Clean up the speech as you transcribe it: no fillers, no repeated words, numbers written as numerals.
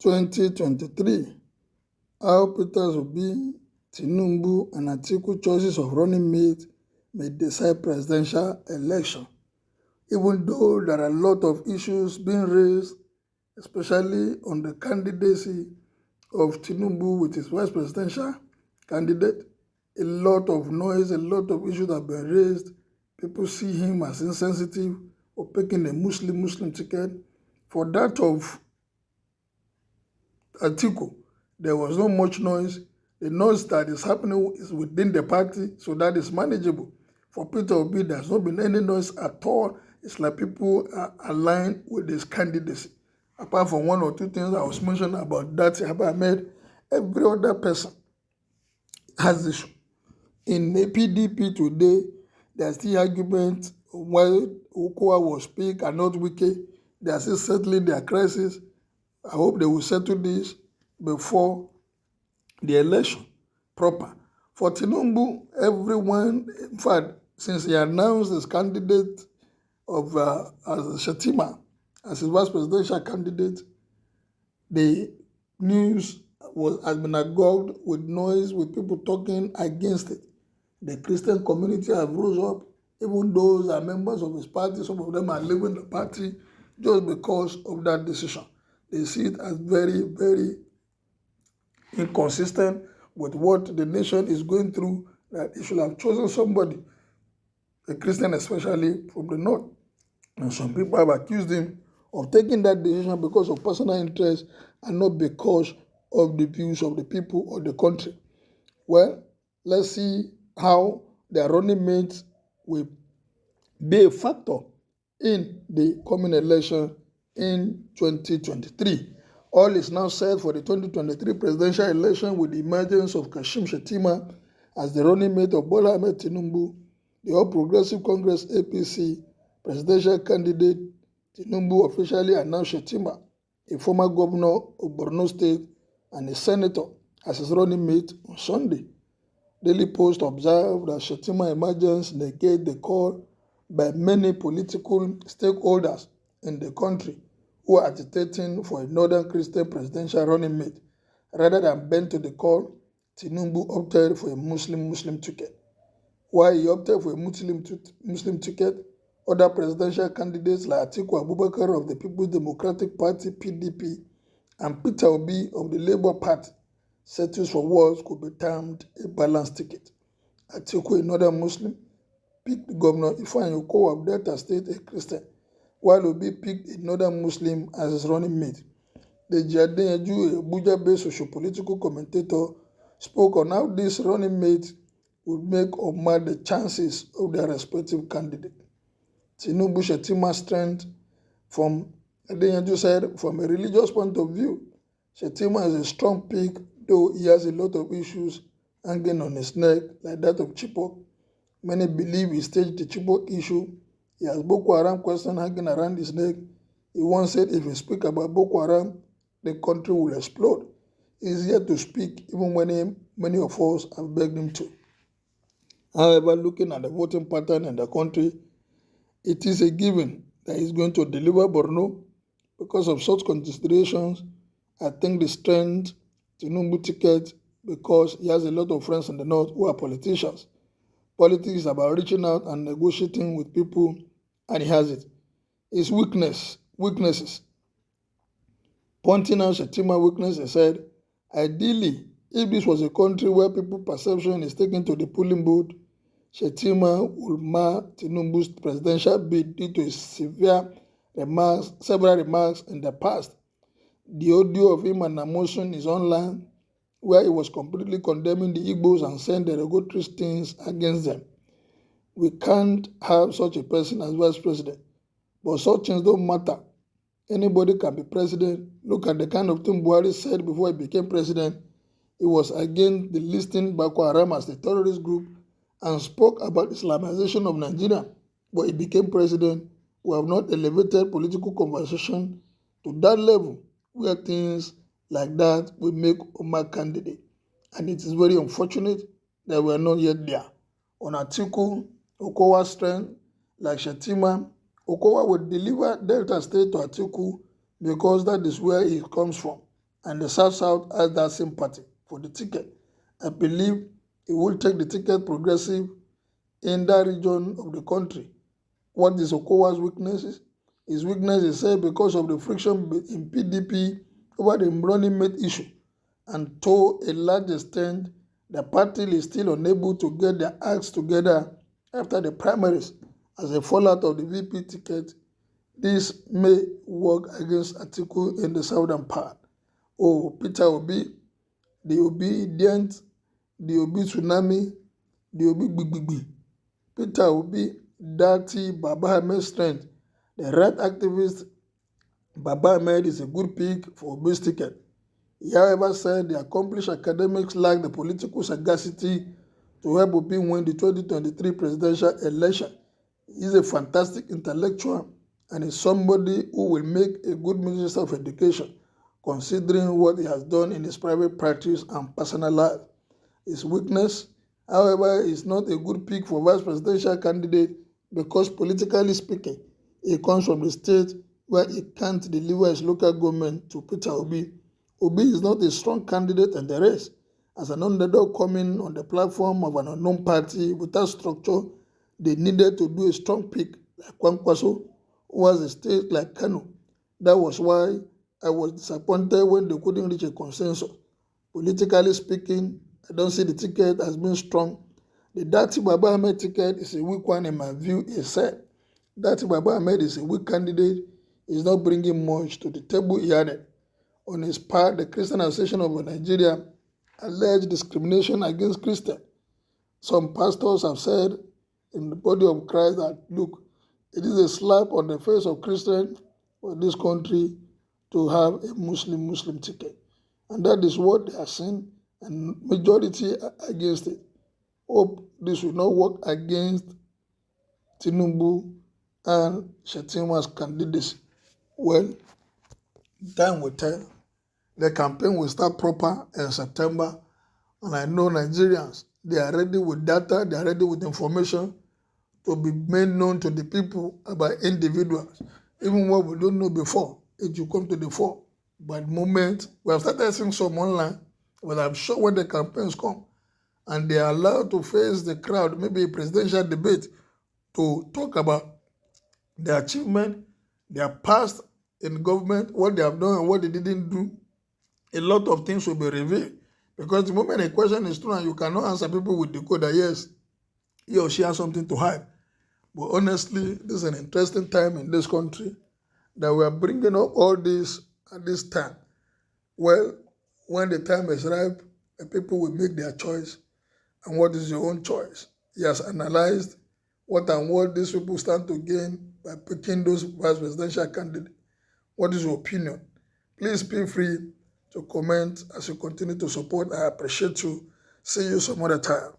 2023, how Peter Obi, Tinubu, and Atiku choices of running mates may decide presidential election. Even though there are a lot of issues being raised, especially on the candidacy of Tinubu with his vice presidential candidate, a lot of noise, a lot of issues have been raised. People see him as insensitive or picking a Muslim ticket. For that of Atiku, there was not much noise. The noise that is happening is within the party, so that is manageable. For Peter Obi, there's not been any noise at all. It's like people are aligned with his candidacy. Apart from one or two things I was mentioning about that, Ahmed, every other person has issue. In the PDP today, there's still argument why Okowa was Speak and not Wike. They are still settling their crisis. I hope they will settle this before the election proper. For Tinubu, everyone, in fact, since he announced his candidate of as Shetima, as his vice presidential candidate, the news has been agog with noise, with people talking against it. The Christian community have rose up. Even those are members of his party, some of them are leaving the party just because of that decision. They see it as very, very inconsistent with what the nation is going through, that he should have chosen somebody, a Christian especially, from the north. And some people have accused him of taking that decision because of personal interest and not because of the views of the people or the country. Well, let's see how their running mates will be a factor in the coming election in 2023. All is now set for the 2023 presidential election with the emergence of Kashim Shettima as the running mate of Bola Ahmed Tinubu, the All Progressive Congress APC presidential candidate. Tinubu officially announced Shettima, a former governor of Borno State and a senator, as his running mate on Sunday. Daily Post observed that Shettima emergence negated the call by many political stakeholders in the country who are agitating for a northern Christian presidential running mate. Rather than bend to the call, Tinubu opted for a Muslim ticket. While he opted for a Muslim ticket, other presidential candidates like Atiku Abubakar of the People's Democratic Party (PDP) and Peter Obi of the Labour Party settles for what could be termed a balanced ticket. Atiku, a northern Muslim, picked Governor Ifeanyi Okowa of Delta State, a Christian, while Obi picked a northern Muslim as his running mate. The Adeyanju, a Abuja-based socio-political commentator, spoke on how this running mate would make or mar the chances of their respective candidates. Tinubu Shettima's strength, from Adeyanju said, from a religious point of view, Shettima is a strong pick, though he has a lot of issues hanging on his neck, like that of Chibok. Many believe he staged the Chibok issue. He has Boko Haram question hanging around his neck. He once said if he speaks about Boko Haram, the country will explode. He is yet to speak, even when many of us have begged him to. However, looking at the voting pattern in the country, it is a given that he's going to deliver Borno. Because of such considerations, I think the strength Tinubu ticket, because he has a lot of friends in the north who are politicians. Politics is about reaching out and negotiating with people, and he has it. His weaknesses. Pointing out Shettima's weakness, he said, ideally, if this was a country where people's perception is taken to the polling booth, Shettima would mar Tinubu's presidential bid due to his several remarks in the past. The audio of him and Amosun is online, where he was completely condemning the Igbos and saying derogatory things against them. We can't have such a person as vice president, but such things don't matter. Anybody can be president. Look at the kind of thing Buhari said before he became president. He was against the listing Boko Haram as a terrorist group and spoke about Islamization of Nigeria, but he became president. We have not elevated political conversation to that level where things like that will make Omar candidate. And it is very unfortunate that we are not yet there. On Atiku, Okowa's strength, like Shettima, Okowa will deliver Delta State to Atiku because that is where he comes from. and the South has that sympathy for the ticket. I believe he will take the ticket progressive in that region of the country. What is Okowa's weaknesses? His weakness is said because of the friction in PDP over the running mate issue, and to a large extent, the party is still unable to get their acts together after the primaries. As a fallout of the VP ticket, this may work against Atiku in the southern part. Oh, Peter Obi, the obedient, the Obi tsunami, the Obi big. Peter Obi, dirty Baba Ahmed strength. The right activist Baba Ahmed is a good pick for Obi's ticket. He, however, said the accomplished academics lack the political sagacity to help Obi win the 2023 presidential election. He is a fantastic intellectual and is somebody who will make a good minister of education, considering what he has done in his private practice and personal life. His weakness, however, is not a good pick for vice presidential candidate because, politically speaking, he comes from the state where he can't deliver his local government to Peter Obi. Obi is not a strong candidate in the race. As an underdog coming on the platform of an unknown party without structure, they needed to do a strong pick like Kwankwaso, who was a state like Kano. That was why I was disappointed when they couldn't reach a consensus. Politically speaking, I don't see the ticket as being strong. The Dati Baba Ahmed ticket is a weak one in my view, he said. Dati Baba Ahmed is a weak candidate. He's not bringing much to the table, he added. On his part, the Christian Association of Nigeria alleged discrimination against Christians. Some pastors have said in the body of Christ that, look, it is a slap on the face of Christians for this country to have a Muslim ticket. And that is what they are saying, and majority are against it. Hope this will not work against Tinubu and Shetima's candidacy. Well, time will tell. The campaign will start proper in September, and I know Nigerians, they are ready with data, they are ready with information to be made known to the people about individuals. Even what we don't know before, it will come to the fore. But at the moment, we have started seeing some online, but I'm sure when the campaigns come and they are allowed to face the crowd, maybe a presidential debate, to talk about their achievement, their past in government, what they have done and what they didn't do, a lot of things will be revealed. Because the moment a question is thrown and you cannot answer people with the code that yes, he or she has something to hide. But honestly, this is an interesting time in this country that we are bringing up all this at this time. Well, when the time is ripe, the people will make their choice. And what is your own choice? He has analyzed what and what these people stand to gain by picking those vice presidential candidates. What is your opinion? Please feel free to comment as you continue to support. I appreciate you. See you some other time.